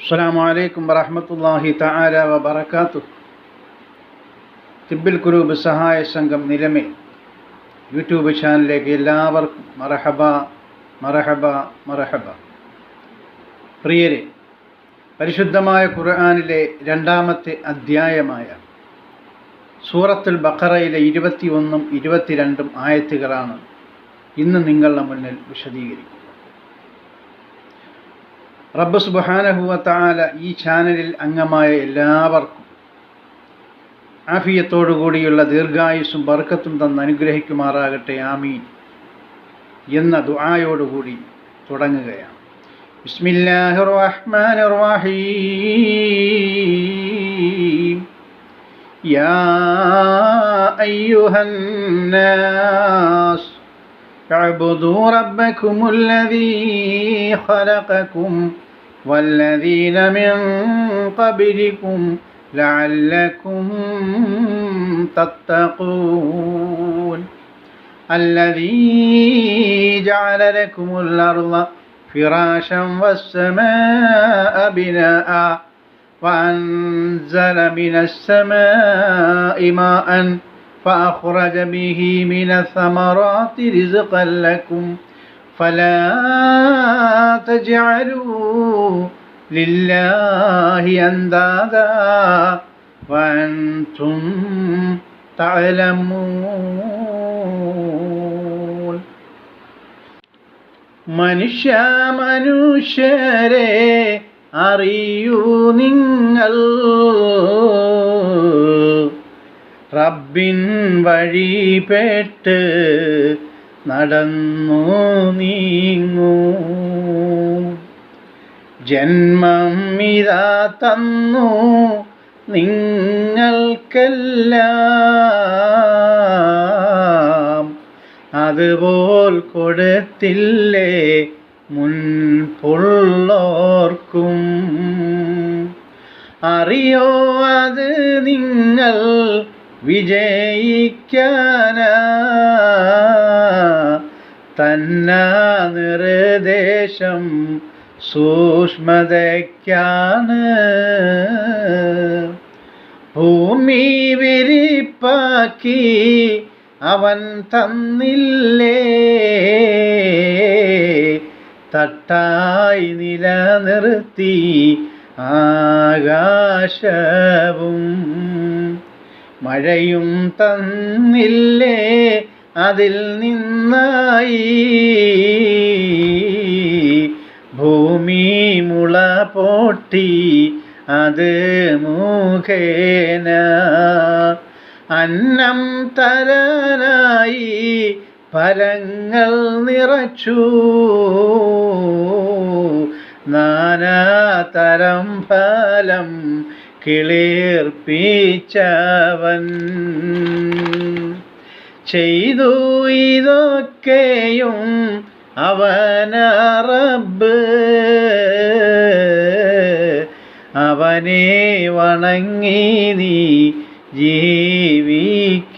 അസ്സലാമു അലൈക്കും വറഹ്മത്തുള്ളാഹി തആല വബറകാതുഹു. തിബ്ബിൽ ഖുലൂബ് സഹായ സംഘം നിലമേൽ യൂട്യൂബ് ചാനലിലേക്ക് എല്ലാവർക്കും മർഹബ മർഹബ മർഹബ. പ്രിയരെ, പരിശുദ്ധമായ ഖുർആനിലെ രണ്ടാമത്തെ അധ്യായമായ സൂറത്തുൽ ബഖറയിലെ 21 22 ആയത്തുകളാണ് ഇന്ന് നിങ്ങളുടെ മുന്നിൽ വിശദീകരിക്കുന്നത്. റബ്ബ് സുബ്ഹാനഹു വ തആല ഈ ചാനലിൽ അംഗമായ എല്ലാവർക്കും ആഫിയത്തോടുകൂടിയുള്ള ദീർഘായുസ്സും ബർക്കത്തും തന്ന് അനുഗ്രഹിക്കുമാറാകട്ടെ, ആമീൻ എന്ന ദുആയോടുകൂടി തുടങ്ങുകയാണ്. ബിസ്മില്ലാഹിർ റഹ്മാനിർ റഹീം. യാ അയ്യുഹൻ നാസ് അഅ്ബുദൂ റബ്ബകുമുല്ലദീ ഖലഖകും والذين من قبلكم لعلكم تتقون الذي جعل لكم الأرض فراشا والسماء بناء وأنزل من السماء ماء فأخرج به من الثمرات رزقا لكم فلا تجعلوا لله أندادا وأنتم تعلمون. മനുഷ്യരെ അറിയൂ നിങ്ങൾ, റബ്ബിൻ വഴിപെട്ട് നടന്നു നീങ്ങൂ. ജന്മം ഇതാ തന്നു നിങ്ങൾക്കെല്ലാം, അതുപോൽ കൊടുത്തില്ലേ മുൻപുള്ളോർക്കും. അറിയോ അത് നിങ്ങൾ വിജയിക്കാനാ തന്ന നിർദ്ദേശം സൂക്ഷ്മതയ്ക്കാണ്. ഭൂമി വിരിപ്പാക്കി അവൻ തന്നില്ലേ, തട്ടായി നിലനിർത്തി ആകാശവും. മഴയും തന്നില്ലേ അതിൽ നിന്നായി, ഭൂമി മുള പൊട്ടി അത് മുഖേന. അന്നം തരാനായി ഫലങ്ങൾ നിറച്ചു, നാനാതരം ഫലം കിളിർപ്പിച്ചവൻ. ചെയ്തു ഇതൊക്കെയും അവന റബ്ബ്, അവനെ വണങ്ങി നീ ജീവിക്കേണം.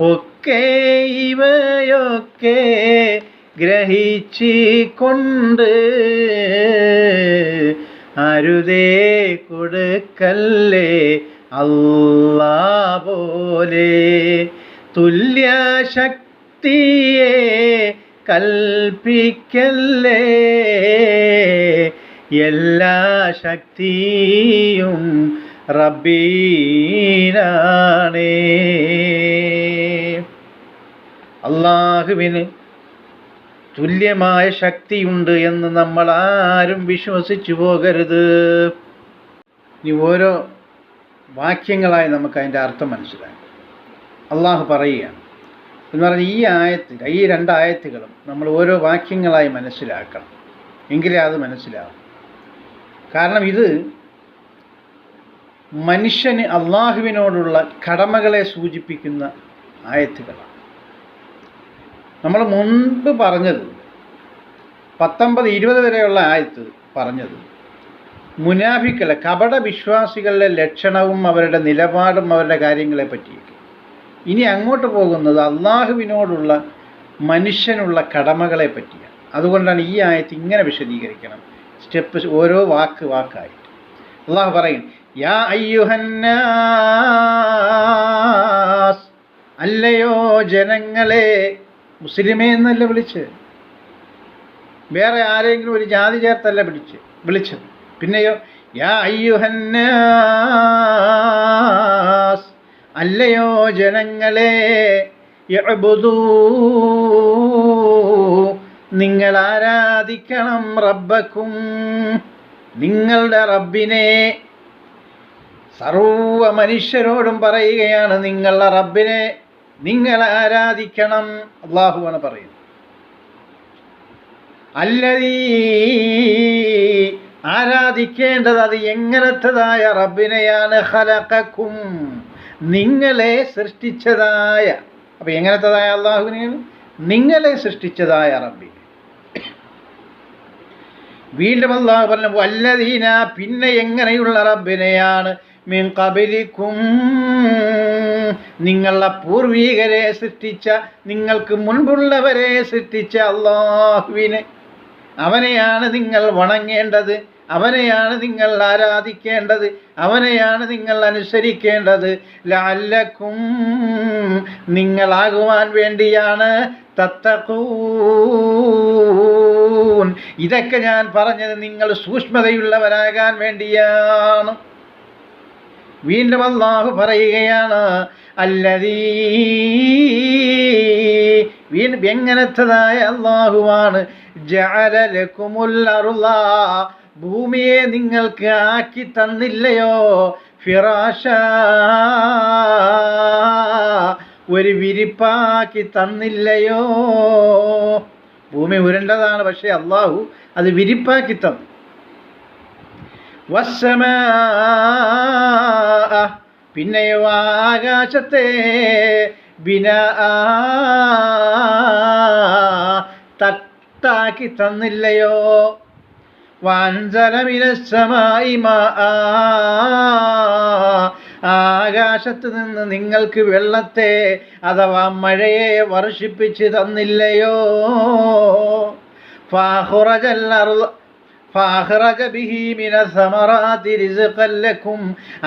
ഒക്കെ ഇവയൊക്കെ ഗ്രഹിച്ചിക്കൊണ്ട് അരുതേ കൊടുക്കല്ലേ അല്ലാ പോലെ. തുല്യ ശക്തിയെ കൽപ്പിക്കല്ലേ, എല്ലാ ശക്തിയും റബ്ബീനാണേ. അല്ലാഹുവിന് തുല്യമായ ശക്തിയുണ്ട് എന്ന് നമ്മൾ ആരും വിശ്വസിച്ചു പോകരുത്. ഇനി ഓരോ വാക്യങ്ങളായി നമുക്ക് അതിൻ്റെ അർത്ഥം മനസ്സിലാക്കാം. അള്ളാഹു പറയുകയാണ് എന്ന് പറഞ്ഞാൽ ഈ രണ്ടായത്തുകളും നമ്മൾ ഓരോ വാക്യങ്ങളായി മനസ്സിലാക്കണം, എങ്കിലേ അത് മനസ്സിലാവും. കാരണം ഇത് മനുഷ്യന് അള്ളാഹുവിനോടുള്ള കടമകളെ സൂചിപ്പിക്കുന്ന ആയത്തുകളാണ്. നമ്മൾ മുൻപ് പറഞ്ഞത് 19-20 വരെയുള്ള ആയത്ത് പറഞ്ഞത് മുനാഫിക്കുകളെ, കപട വിശ്വാസികളുടെ ലക്ഷണവും അവരുടെ നിലപാടും അവരുടെ കാര്യങ്ങളെ പറ്റിയൊക്കെ. ഇനി അങ്ങോട്ട് പോകുന്നത് അള്ളാഹുവിനോടുള്ള മനുഷ്യനുള്ള കടമകളെ പറ്റിയാണ്. അതുകൊണ്ടാണ് ഈ ആയത്ത് ഇങ്ങനെ വിശദീകരിക്കണം സ്റ്റെപ്പ്, ഓരോ വാക്കായിട്ട്. അള്ളാഹു പറയും, യാ അയ്യുഹന്നാസ്, അല്ലയോ ജനങ്ങളെ. മുസ്ലിമേ എന്നല്ല വിളിച്ച്, വേറെ ആരെങ്കിലും ഒരു ജാതി ചേർത്തല്ല വിളിച്ചത്. പിന്നെയോ യാ അയ്യുഹന്നാസ്, അല്ലയോ ജനങ്ങളെ. യഅ്ബുദൂ, നിങ്ങൾ ആരാധിക്കണം. റബ്ബക്കും, നിങ്ങളുടെ റബ്ബിനെ. സർവ മനുഷ്യരോടും പറയുകയാണ്, നിങ്ങളുടെ റബ്ബിനെ നിങ്ങൾ ആരാധിക്കണം. അല്ലാഹുവാണ് പറയുന്നത്. അല്ലദീ, ആരാധിക്കേണ്ടത് അത് എങ്ങനത്തതായ റബ്ബിനെയാണ്. ഖലഖക്കും, നിങ്ങളെ സൃഷ്ടിച്ചതായ. അപ്പം എങ്ങനത്തതായ അള്ളാഹുവിനെയാണ്? നിങ്ങളെ സൃഷ്ടിച്ചതായ റബ്ബിനെ. വീണ്ടും അള്ളാഹു പറഞ്ഞു, വല്ലദീന, പിന്നെ എങ്ങനെയുള്ള റബ്ബിനെയാണ്. മിൻ ഖബലിക്കും, നിങ്ങളുടെ പൂർവീകരെ സൃഷ്ടിച്ച, നിങ്ങൾക്ക് മുൻപുള്ളവരെ സൃഷ്ടിച്ച അള്ളാഹുവിനെ, അവനെയാണ് നിങ്ങൾ വണങ്ങേണ്ടത്, അവനെയാണ് നിങ്ങൾ ആരാധിക്കേണ്ടത്, അവനെയാണ് നിങ്ങൾ അനുസരിക്കേണ്ടത്. ലഅല്ലക്കും, നിങ്ങളാകുവാൻ വേണ്ടിയാണ്. തത്തഖൂൻ, ഇതൊക്കെ ഞാൻ പറഞ്ഞത് നിങ്ങൾ സൂക്ഷ്മതയുള്ളവരാകാൻ വേണ്ടിയാണ്. വീണ്ടും അല്ലാഹു പറയുകയാണ്, അല്ലദീ, വീണ്ടും എങ്ങനത്തതായ അല്ലാഹുവാണ്. ജഅല ലക്കുമുൽ അർള, ഭൂമിയെ നിങ്ങൾക്ക് ആക്കി തന്നില്ലയോ. ഫിറാശ, ഒരു വിരിപ്പാക്കി തന്നില്ലയോ. ഭൂമി ഉരുണ്ടതാണ്, പക്ഷേ അല്ലാഹു അത് വിരിപ്പാക്കി തന്നു. വസ്സമാ, പിന്നെയോ ആകാശത്തെ. ബിനാ, തട്ടാക്കി തന്നില്ലയോ. വഅൻസല മിനസ്സമായി മാഅ, ആകാശത്ത് നിന്ന് നിങ്ങൾക്ക് വെള്ളത്തെ അഥവാ മഴയെ വർഷിപ്പിച്ച് തന്നില്ലയോ. ഫഅഖ്റജ ബിഹി മിനസ്സമറാത്തി റിസ്ഖൻ ലക്കും,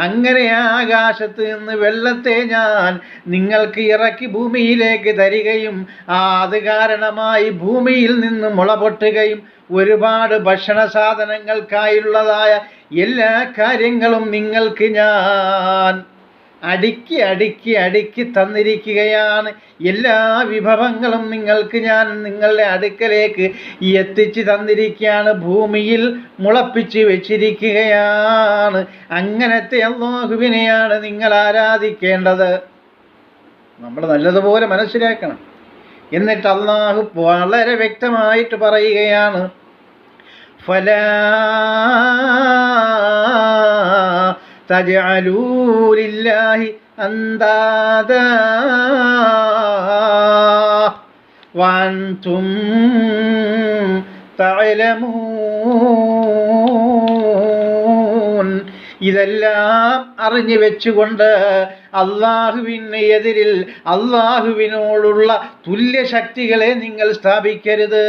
അങ്ങനെ ആകാശത്ത് നിന്ന് വെള്ളത്തെ ഞാൻ നിങ്ങൾക്ക് ഇറക്കി ഭൂമിയിലേക്ക് തരികയും അത് കാരണമായി ഭൂമിയിൽ നിന്ന് മുള പൊട്ടുകയും ഒരുപാട് ഭക്ഷണ സാധനങ്ങൾക്കായുള്ളതായ എല്ലാ കാര്യങ്ങളും നിങ്ങൾക്ക് ഞാൻ അടുക്കി അടുക്കി അടുക്കി തന്നിരിക്കുകയാണ്. എല്ലാ വിഭവങ്ങളും നിങ്ങൾക്ക് ഞാൻ നിങ്ങളുടെ അടുക്കലേക്ക് എത്തിച്ച് തന്നിരിക്കുകയാണ്, ഭൂമിയിൽ മുളപ്പിച്ച് വെച്ചിരിക്കുകയാണ്. അങ്ങനത്തെ അല്ലാഹുവിനെയാണ് നിങ്ങൾ ആരാധിക്കേണ്ടത്. നമ്മൾ നല്ലതുപോലെ മനസ്സിലാക്കണം. എന്നിട്ട് അല്ലാഹു വളരെ വ്യക്തമായിട്ട് പറയുകയാണ്, ഫലാ തജ്അലൂ ലില്ലാഹി അന്ദാദാ വഅൻതും തഅലമൂൻ. ഇതെല്ലാം അറിഞ്ഞു വെച്ചുകൊണ്ട് അള്ളാഹുവിന് എതിരിൽ അള്ളാഹുവിനോടുള്ള തുല്യശക്തികളെ നിങ്ങൾ സ്ഥാപിക്കരുത്.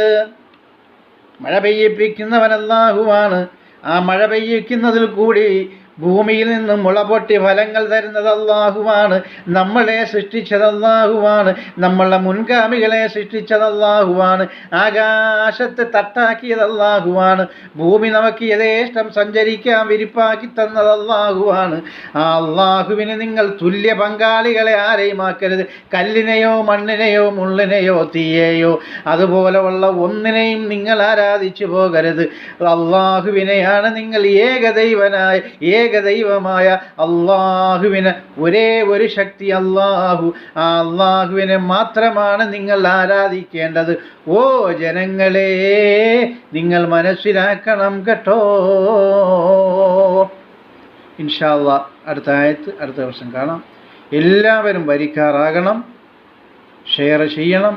മഴ പെയ്യിപ്പിക്കുന്നവൻ അല്ലാഹുവാണ്. ആ മഴ പെയ്യിക്കുന്നതിൽ കൂടി ഭൂമിയിൽ നിന്നും മുളപൊട്ടി ഫലങ്ങൾ തരുന്നത് അല്ലാഹുവാണ്. നമ്മളെ സൃഷ്ടിച്ചത് അല്ലാഹുവാണ്. നമ്മളുടെ മുൻഗാമികളെ സൃഷ്ടിച്ചത് അല്ലാഹുവാണ്. ആകാശത്തെ തട്ടാക്കിയത് അല്ലാഹുവാണ്. ഭൂമി നമുക്ക് യഥേഷ്ടം സഞ്ചരിക്കാൻ വിരിപ്പാക്കി തന്നത് അല്ലാഹുവാണ്. ആ അല്ലാഹുവിന് നിങ്ങൾ തുല്യ പങ്കാളികളെ ആരെയുമാക്കരുത്. കല്ലിനെയോ മണ്ണിനെയോ മുള്ളിനെയോ തീയെയോ അതുപോലെയുള്ള ഒന്നിനെയും നിങ്ങൾ ആരാധിച്ചു പോകരുത്. അല്ലാഹുവിനെയാണ് നിങ്ങൾ ഏകദൈവമായ അല്ലാഹുവിന്, ഒരേ ഒരു ശക്തി അല്ലാഹു, ആ അല്ലാഹുവിനെ മാത്രമാണ് നിങ്ങൾ ആരാധിക്കേണ്ടത്. ഓ ജനങ്ങളെ, നിങ്ങൾ മനസ്സിലാക്കണം കേട്ടോ. ഇൻഷാ അല്ലാഹ് അടുത്ത ആയത്ത് അടുത്ത ദിവസം കാണാം. എല്ലാവരും വരിക്കാറാകണം, ഷെയർ ചെയ്യണം.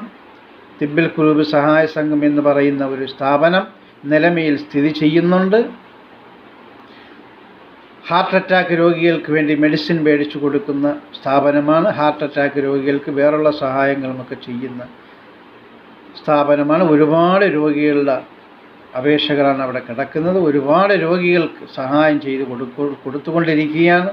തിബ്ബിൽ ഖുലൂബ് സഹായ സംഘം എന്ന് പറയുന്ന ഒരു സ്ഥാപനം നിലമയിൽ സ്ഥിതി ചെയ്യുന്നുണ്ട്. ഹാർട്ട് അറ്റാക്ക് രോഗികൾക്ക് വേണ്ടി മെഡിസിൻ മേടിച്ചു കൊടുക്കുന്ന സ്ഥാപനമാണ്. ഹാർട്ട് അറ്റാക്ക് രോഗികൾക്ക് വേറുള്ള സഹായങ്ങളുമൊക്കെ ചെയ്യുന്ന സ്ഥാപനമാണ്. ഒരുപാട് രോഗികളുടെ അപേക്ഷകളാണ് അവിടെ കിടക്കുന്നത്. ഒരുപാട് രോഗികൾക്ക് സഹായം ചെയ്ത് കൊടുത്തുകൊണ്ടിരിക്കുകയാണ്.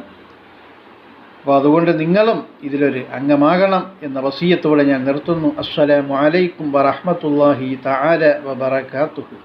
അപ്പോൾ അതുകൊണ്ട് നിങ്ങളും ഇതിലൊരു അംഗമാകണം എന്ന വസിയത്തോടെ ഞാൻ നിർത്തുന്നു. അസ്സലാമു അലൈക്കും വറഹ്മത്തുള്ളാഹി തആല വബറകാതുഹു.